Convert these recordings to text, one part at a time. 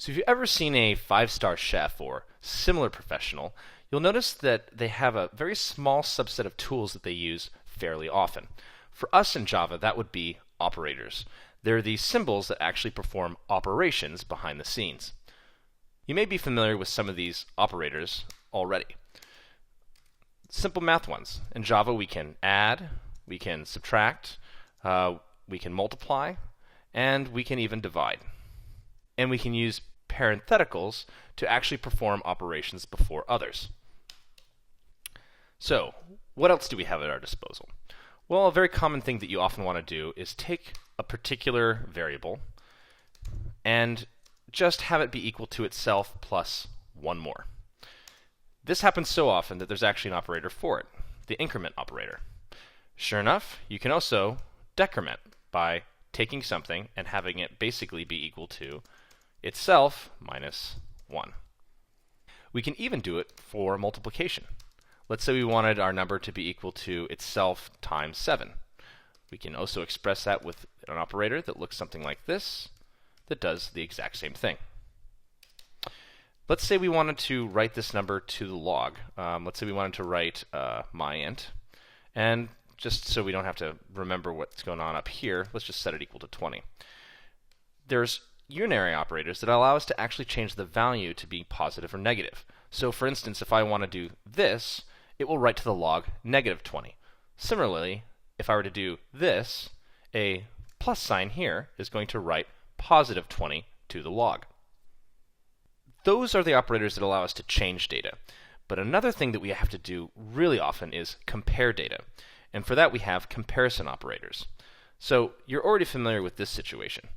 So if you've ever seen a five-star chef or similar professional, you'll notice that they have a very small subset of tools that they use fairly often. For us in Java, that would be operators. They're the symbols that actually perform operations behind the scenes. You may be familiar with some of these operators already. Simple math ones. In Java, we can add, we can subtract, we can multiply, and we can even divide. And we can use parentheticals to actually perform operations before others. So, what else do we have at our disposal? Well, a very common thing that you often want to do is take a particular variable and just have it be equal to itself plus one more. This happens so often that there's actually an operator for it, the increment operator. Sure enough, you can also decrement by taking something and having it basically be equal to itself minus 1. We can even do it for multiplication. Let's say we wanted our number to be equal to itself times 7. We can also express that with an operator that looks something like this, that does the exact same thing. Let's say we wanted to write this number to the log. Let's say we wanted to write myInt, and just so we don't have to remember what's going on up here, let's just set it equal to 20. There's unary operators that allow us to actually change the value to be positive or negative. So for instance, if I want to do this, it will write to the log negative 20. Similarly, if I were to do this, a plus sign here is going to write positive 20 to the log. Those are the operators that allow us to change data. But another thing that we have to do really often is compare data. And for that we have comparison operators. So you're already familiar with this situation.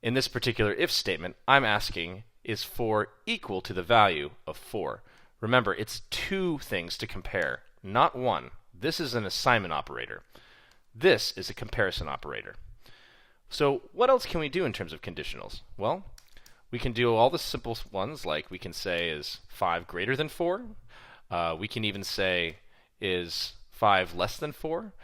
In this particular if statement, I'm asking, is 4 equal to the value of 4? Remember, it's two things to compare, not one. This is an assignment operator. This is a comparison operator. So what else can we do in terms of conditionals? Well, we can do all the simple ones, like we can say, is 5 greater than 4? We can even say, is 5 less than 4?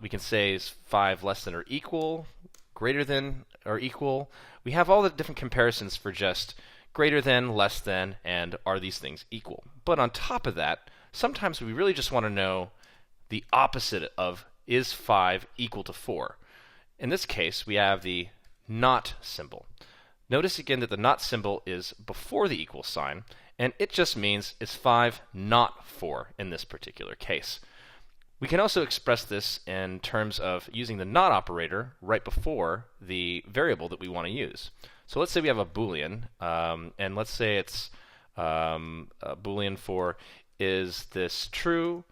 We can say, is 5 less than or equal, greater than or equal? We have all the different comparisons for just greater than, less than, and are these things equal? But on top of that, sometimes we really just want to know the opposite of is 5 equal to 4? In this case, we have the not symbol. Notice again that the not symbol is before the equal sign, and it just means is 5 not 4 in this particular case. We can also express this in terms of using the not operator right before the variable that we want to use. So let's say we have a Boolean, and let's say it's a Boolean for is this true,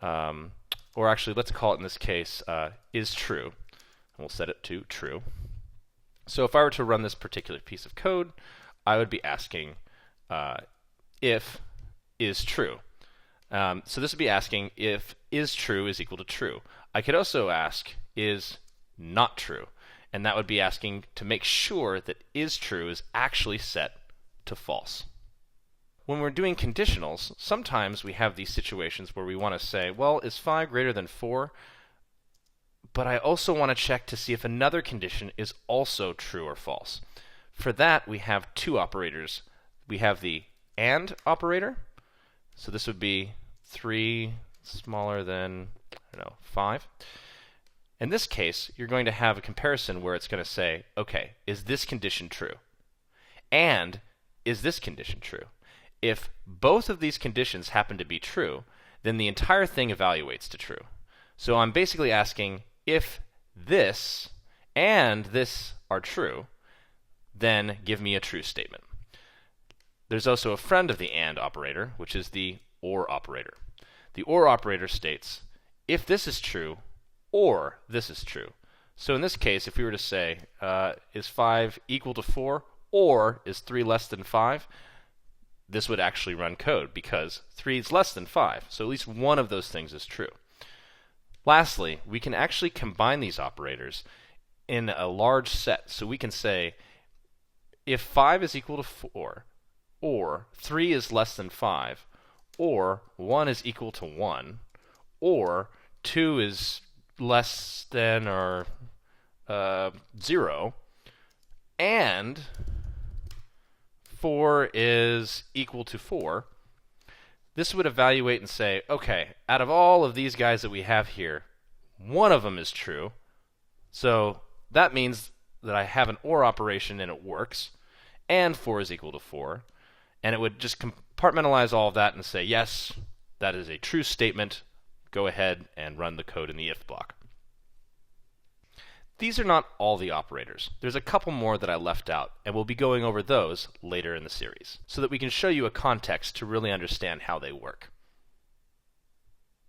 or actually let's call it in this case is true. We'll set it to true. So if I were to run this particular piece of code, I would be asking if is true. So this would be asking if is true is equal to true. I could also ask is not true, and that would be asking to make sure that is true is actually set to false. When we're doing conditionals, sometimes we have these situations where we want to say, well, is 5 greater than 4? But I also want to check to see if another condition is also true or false. For that, we have two operators. We have the AND operator. So this would be 3 smaller than, 5. In this case, you're going to have a comparison where it's going to say, okay, is this condition true? And is this condition true? If both of these conditions happen to be true, then the entire thing evaluates to true. So I'm basically asking, if this and this are true, then give me a true statement. There's also a friend of the AND operator, which is the OR operator. The OR operator states, if this is true, or this is true. So in this case, if we were to say, is 5 equal to 4, or is 3 less than 5, this would actually run code, because 3 is less than 5. So at least one of those things is true. Lastly, we can actually combine these operators in a large set. So we can say, if 5 is equal to 4, or 3 is less than 5, or 1 is equal to 1, or 2 is less than or 0, and 4 is equal to 4, this would evaluate and say, okay, out of all of these guys that we have here, one of them is true. So that means that I have an OR operation and it works, and 4 is equal to 4. And it would just compartmentalize all of that and say, yes, that is a true statement. Go ahead and run the code in the if block. These are not all the operators. There's a couple more that I left out, and we'll be going over those later in the series, so that we can show you a context to really understand how they work.